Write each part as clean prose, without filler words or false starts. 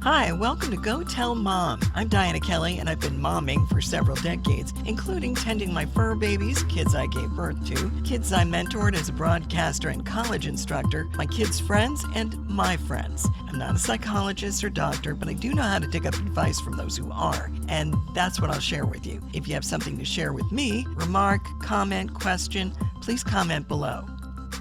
Hi, welcome to Go Tell Mom. I'm Dianna Kelly, and I've been momming for several decades, including tending my fur babies, kids I gave birth to, kids I mentored as a broadcaster and college instructor, my kids' friends, and my friends. I'm not a psychologist or doctor, but I do know how to dig up advice from those who are, and that's what I'll share with you. If you have something to share with me, remark, comment, question, please comment below.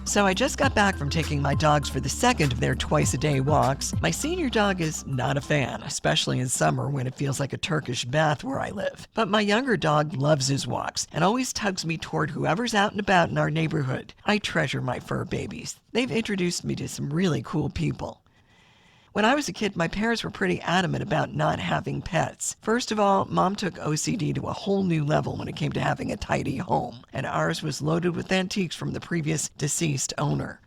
So I just got back from taking my dogs for the second of their twice-a-day walks. My senior dog is not a fan, especially in summer when it feels like a Turkish bath where I live. But my younger dog loves his walks and always tugs me toward whoever's out and about in our neighborhood. I treasure my fur babies. They've introduced me to some really cool people. When I was a kid, my parents were pretty adamant about not having pets. First of all, Mom took OCD to a whole new level when it came to having a tidy home, and ours was loaded with antiques from the previous deceased owner.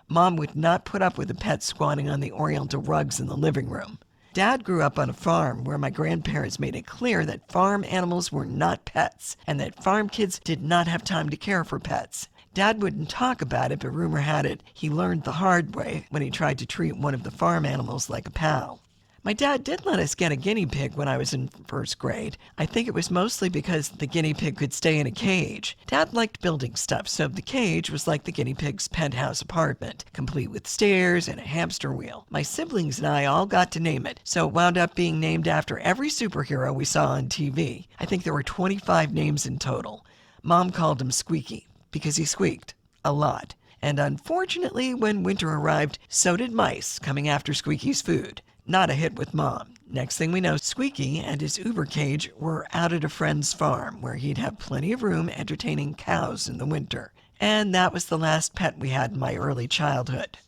Mom would not put up with a pet squatting on the oriental rugs in the living room. Dad grew up on a farm where my grandparents made it clear that farm animals were not pets, and that farm kids did not have time to care for pets. Dad wouldn't talk about it, but rumor had it he learned the hard way when he tried to treat one of the farm animals like a pal. My dad did let us get a guinea pig when I was in first grade. I think it was mostly because the guinea pig could stay in a cage. Dad liked building stuff, so the cage was like the guinea pig's penthouse apartment, complete with stairs and a hamster wheel. My siblings and I all got to name it, so it wound up being named after every superhero we saw on TV. I think there were 25 names in total. Mom called him Squeaky, because he squeaked a lot. And unfortunately, when winter arrived, so did mice coming after Squeaky's food. Not a hit with Mom. Next thing we know, Squeaky and his Uber cage were out at a friend's farm where he'd have plenty of room entertaining cows in the winter. And that was the last pet we had in my early childhood.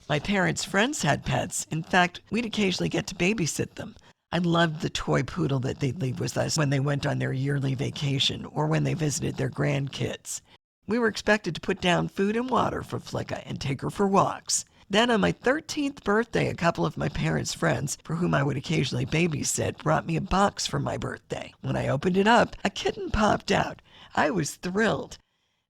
My parents' friends had pets. In fact, we'd occasionally get to babysit them. I loved the toy poodle that they'd leave with us when they went on their yearly vacation or when they visited their grandkids. We were expected to put down food and water for Flicka and take her for walks. Then on my 13th birthday, a couple of my parents' friends, for whom I would occasionally babysit, brought me a box for my birthday. When I opened it up, a kitten popped out. I was thrilled.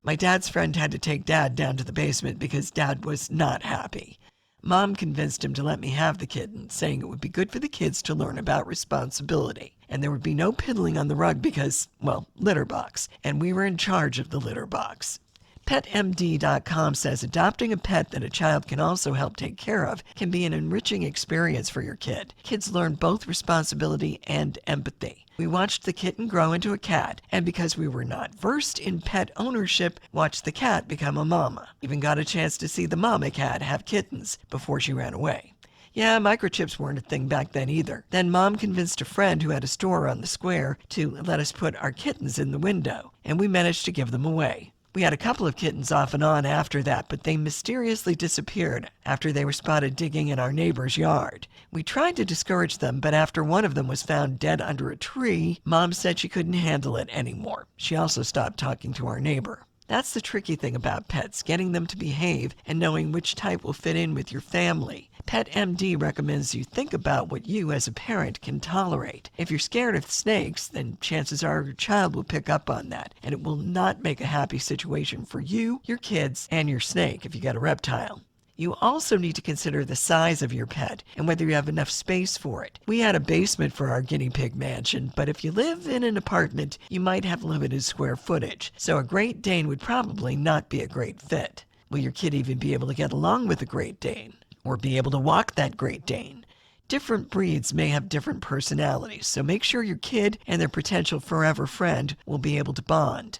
My dad's friend had to take Dad down to the basement because Dad was not happy. Mom convinced him to let me have the kitten, saying it would be good for the kids to learn about responsibility. And there would be no piddling on the rug because, well, litter box. And we were in charge of the litter box. PetMD.com says adopting a pet that a child can also help take care of can be an enriching experience for your kid. Kids learn both responsibility and empathy. We watched the kitten grow into a cat, and because we were not versed in pet ownership, watched the cat become a mama. Even got a chance to see the mama cat have kittens before she ran away. Yeah, microchips weren't a thing back then either. Then Mom convinced a friend who had a store on the square to let us put our kittens in the window, and we managed to give them away. We had a couple of kittens off and on after that, but they mysteriously disappeared after they were spotted digging in our neighbor's yard. We tried to discourage them, but after one of them was found dead under a tree, Mom said she couldn't handle it anymore. She also stopped talking to our neighbor. That's the tricky thing about pets, getting them to behave and knowing which type will fit in with your family. PetMD recommends you think about what you as a parent can tolerate. If you're scared of snakes, then chances are your child will pick up on that, and it will not make a happy situation for you, your kids, and your snake if you got a reptile. You also need to consider the size of your pet and whether you have enough space for it. We had a basement for our guinea pig mansion, but if you live in an apartment, you might have limited square footage, so a Great Dane would probably not be a great fit. Will your kid even be able to get along with a Great Dane? Or be able to walk that Great Dane? Different breeds may have different personalities, so make sure your kid and their potential forever friend will be able to bond.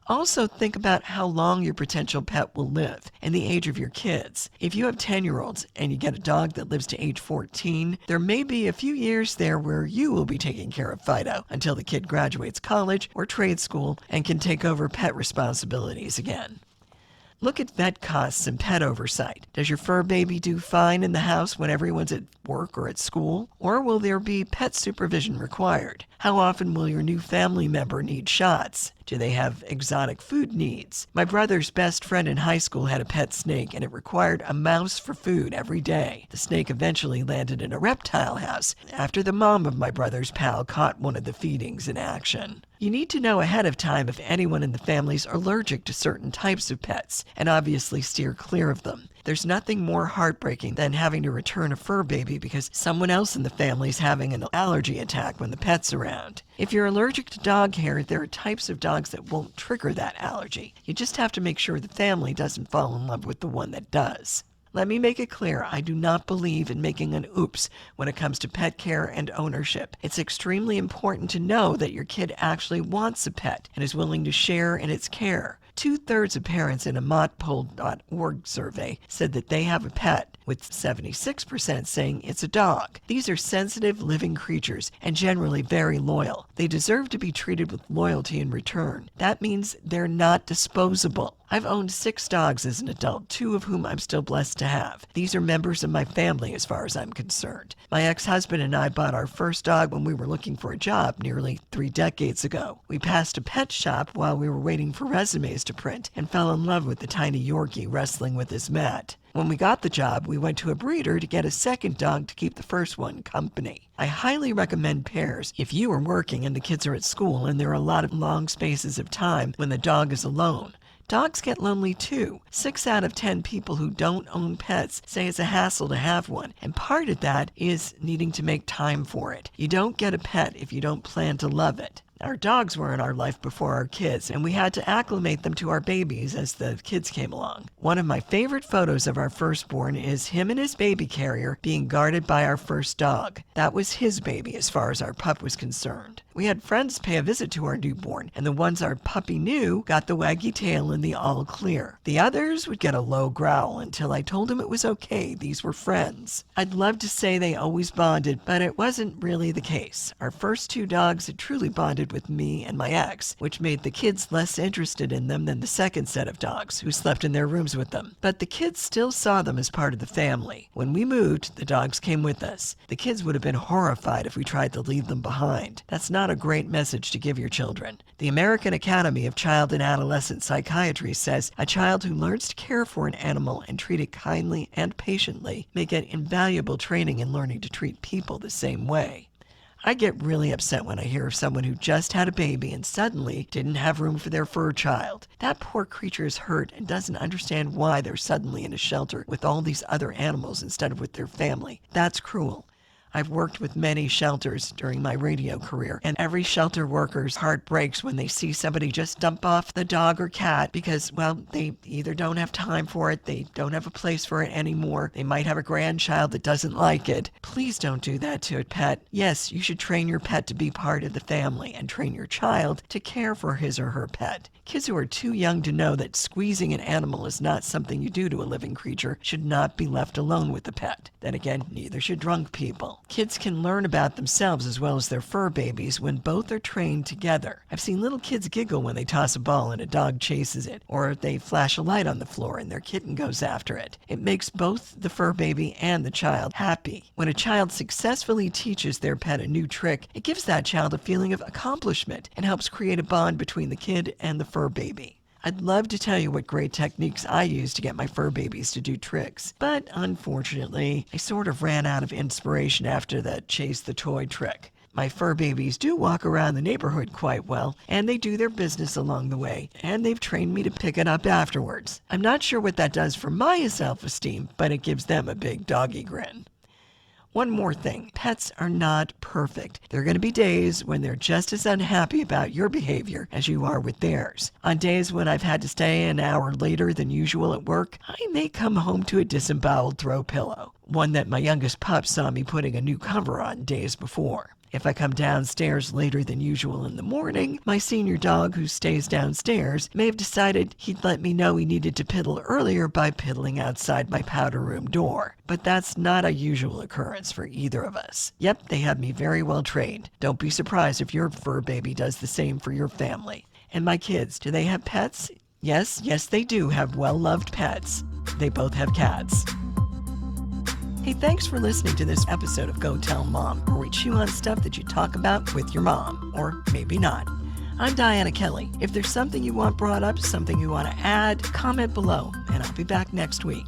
Also, think about how long your potential pet will live and the age of your kids. If you have 10-year-olds and you get a dog that lives to age 14, there may be a few years there where you will be taking care of Fido until the kid graduates college or trade school and can take over pet responsibilities again. Look at vet costs and pet oversight. Does your fur baby do fine in the house when everyone's at work or at school? Or will there be pet supervision required? How often will your new family member need shots? Do they have exotic food needs? My brother's best friend in high school had a pet snake, and it required a mouse for food every day. The snake eventually landed in a reptile house after the mom of my brother's pal caught one of the feedings in action. You need to know ahead of time if anyone in the family is allergic to certain types of pets, and obviously steer clear of them. There's nothing more heartbreaking than having to return a fur baby because someone else in the family is having an allergy attack when the pet's around. If you're allergic to dog hair, there are types of dogs that won't trigger that allergy. You just have to make sure the family doesn't fall in love with the one that does. Let me make it clear, I do not believe in making an oops when it comes to pet care and ownership. It's extremely important to know that your kid actually wants a pet and is willing to share in its care. 2/3 of parents in a mottpoll.org survey said that they have a pet, with 76% saying it's a dog. These are sensitive, living creatures and generally very loyal. They deserve to be treated with loyalty in return. That means they're not disposable. I've owned 6 dogs as an adult, 2 of whom I'm still blessed to have. These are members of my family as far as I'm concerned. My ex-husband and I bought our first dog when we were looking for a job nearly 3 decades ago. We passed a pet shop while we were waiting for resumes to print and fell in love with the tiny Yorkie wrestling with his mat. When we got the job, we went to a breeder to get a second dog to keep the first one company. I highly recommend pairs if you are working and the kids are at school and there are a lot of long spaces of time when the dog is alone. Dogs get lonely too. 6 out of 10 people who don't own pets say it's a hassle to have one, and part of that is needing to make time for it. You don't get a pet if you don't plan to love it. Our dogs were in our life before our kids, and we had to acclimate them to our babies as the kids came along. One of my favorite photos of our firstborn is him and his baby carrier being guarded by our first dog. That was his baby as far as our pup was concerned. We had friends pay a visit to our newborn, and the ones our puppy knew got the waggy tail and the all clear. The others would get a low growl until I told them it was okay, these were friends. I'd love to say they always bonded, but it wasn't really the case. Our first 2 dogs had truly bonded with me and my ex, which made the kids less interested in them than the second set of dogs, who slept in their rooms with them. But the kids still saw them as part of the family. When we moved, the dogs came with us. The kids would have been horrified if we tried to leave them behind. That's not a great message to give your children. The American Academy of Child and Adolescent Psychiatry says a child who learns to care for an animal and treat it kindly and patiently may get invaluable training in learning to treat people the same way. I get really upset when I hear of someone who just had a baby and suddenly didn't have room for their fur child. That poor creature is hurt and doesn't understand why they're suddenly in a shelter with all these other animals instead of with their family. That's cruel. I've worked with many shelters during my radio career, and every shelter worker's heart breaks when they see somebody just dump off the dog or cat because, well, they either don't have time for it, they don't have a place for it anymore, they might have a grandchild that doesn't like it. Please don't do that to a pet. Yes, you should train your pet to be part of the family and train your child to care for his or her pet. Kids who are too young to know that squeezing an animal is not something you do to a living creature should not be left alone with the pet. Then again, neither should drunk people. Kids can learn about themselves as well as their fur babies when both are trained together. I've seen little kids giggle when they toss a ball and a dog chases it, or they flash a light on the floor and their kitten goes after it. It makes both the fur baby and the child happy. When a child successfully teaches their pet a new trick, it gives that child a feeling of accomplishment and helps create a bond between the kid and the fur baby. I'd love to tell you what great techniques I use to get my fur babies to do tricks, but unfortunately, I sort of ran out of inspiration after the chase the toy trick. My fur babies do walk around the neighborhood quite well, and they do their business along the way, and they've trained me to pick it up afterwards. I'm not sure what that does for my self-esteem, but it gives them a big doggy grin. One more thing, pets are not perfect. There are going to be days when they're just as unhappy about your behavior as you are with theirs. On days when I've had to stay an hour later than usual at work, I may come home to a disemboweled throw pillow, one that my youngest pup saw me putting a new cover on days before. If I come downstairs later than usual in the morning, my senior dog, who stays downstairs, may have decided he'd let me know he needed to piddle earlier by piddling outside my powder room door. But that's not a usual occurrence for either of us. Yep, they have me very well trained. Don't be surprised if your fur baby does the same for your family. And my kids, do they have pets? Yes, they do have well-loved pets. They both have cats. Hey, thanks for listening to this episode of Go Tell Mom, where we chew on stuff that you talk about with your mom, or maybe not. I'm Dianna Kelly. If there's something you want brought up, something you want to add, comment below, and I'll be back next week.